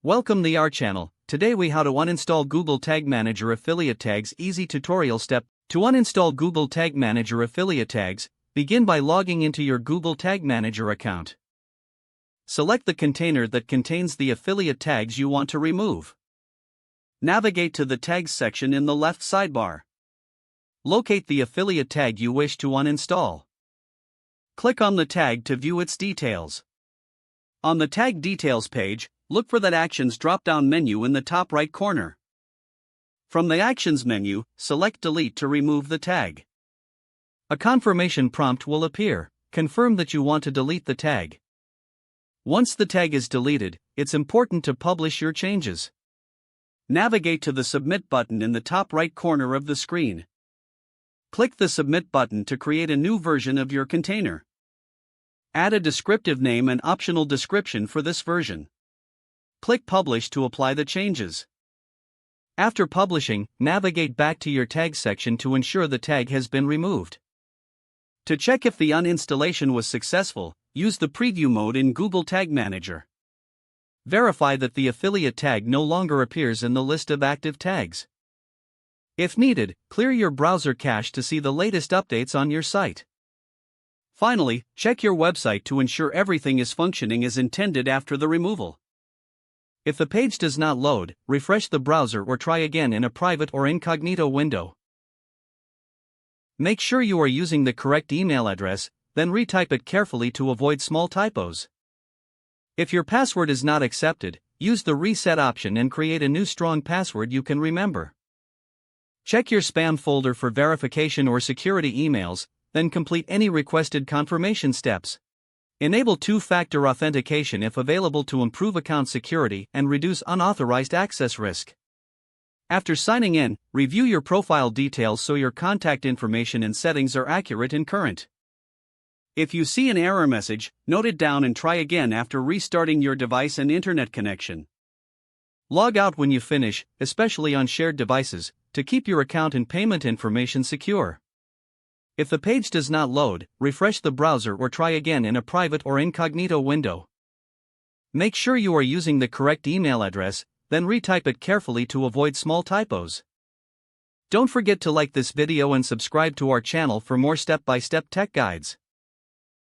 Welcome to our channel. Today we how to uninstall Google Tag Manager affiliate tags. Easy tutorial step. To uninstall Google Tag Manager affiliate tags, begin by logging into your Google Tag Manager account. Select the container that contains the affiliate tags you want to remove. Navigate to the Tags section in the left sidebar. Locate the affiliate tag you wish to uninstall. Click on the tag to view its details. On the Tag Details page, look for that Actions drop-down menu in the top right corner. From the Actions menu, select Delete to remove the tag. A confirmation prompt will appear. Confirm that you want to delete the tag. Once the tag is deleted, it's important to publish your changes. Navigate to the Submit button in the top right corner of the screen. Click the Submit button to create a new version of your container. Add a descriptive name and optional description for this version. Click Publish to apply the changes. After publishing, navigate back to your tag section to ensure the tag has been removed. To check if the uninstallation was successful, use the preview mode in Google Tag Manager. Verify that the affiliate tag no longer appears in the list of active tags. If needed, clear your browser cache to see the latest updates on your site. Finally, check your website to ensure everything is functioning as intended after the removal. If the page does not load, refresh the browser or try again in a private or incognito window. Make sure you are using the correct email address, then retype it carefully to avoid small typos. If your password is not accepted, use the reset option and create a new strong password you can remember. Check your spam folder for verification or security emails, then complete any requested confirmation steps. Enable two-factor authentication if available to improve account security and reduce unauthorized access risk. After signing in, review your profile details so your contact information and settings are accurate and current. If you see an error message, note it down and try again after restarting your device and internet connection. Log out when you finish, especially on shared devices, to keep your account and payment information secure. If the page does not load, refresh the browser or try again in a private or incognito window. Make sure you are using the correct email address, then retype it carefully to avoid small typos. Don't forget to like this video and subscribe to our channel for more step-by-step tech guides.